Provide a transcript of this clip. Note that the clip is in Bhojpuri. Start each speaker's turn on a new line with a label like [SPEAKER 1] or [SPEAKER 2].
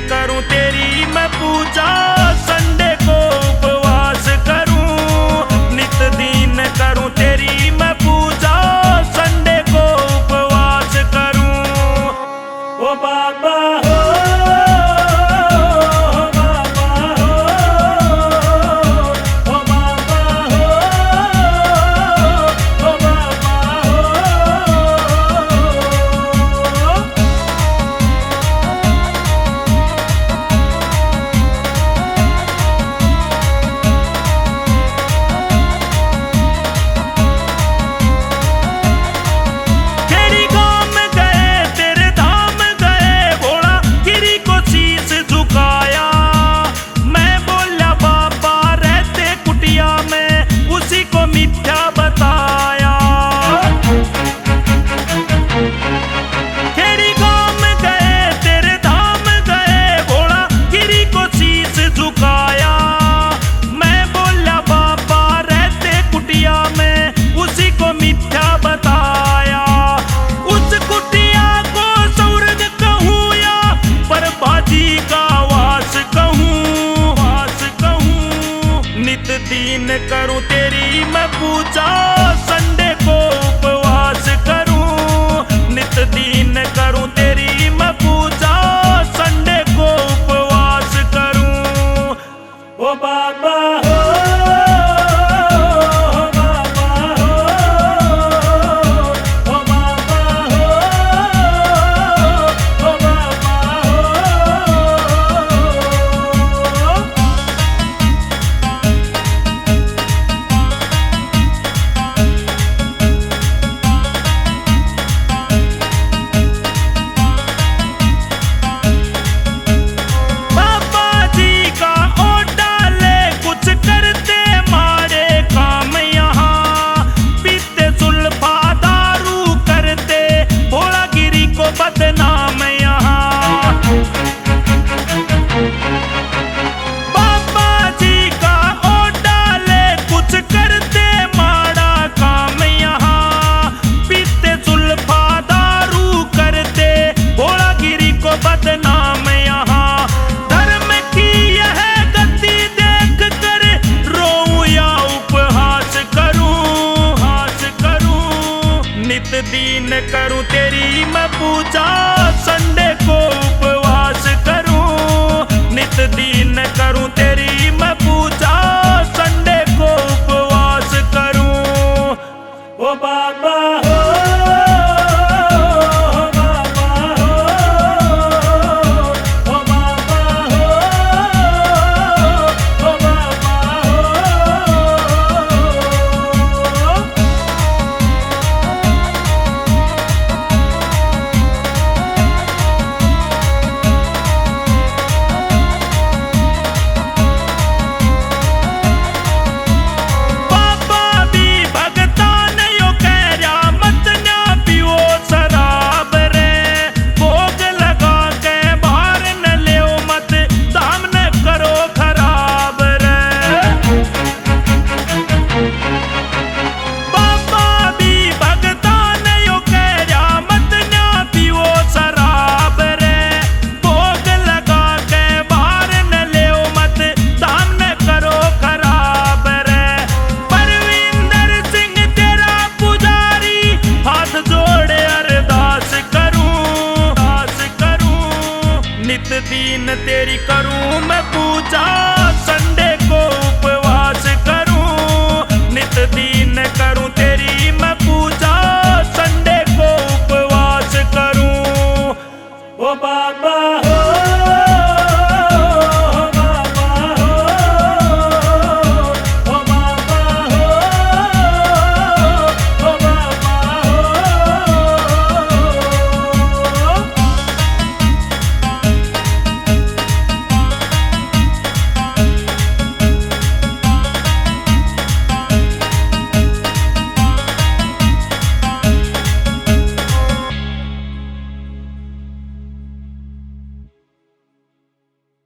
[SPEAKER 1] करूं तेरी मैं पूजा, संडे को उपवास करूं। नित दिन करूं तेरी मैं पूजा, संडे को उपवास करूं। ओ बाबा हो, दिन करूं तेरी मैं पूजा, संडे को उपवास करूं। नित दिन करूं तेरी मैं पूजा, संडे को उपवास करूं। ओ बाबा हो, दिन करूं तेरी मैं पूजा, संडे को उपवास करूं। नित दिन करूं तेरी मैं पूजा, संडे को उपवास करूं। ओ बाबा हो, दिन तेरी करूं मैं पूजा, संडे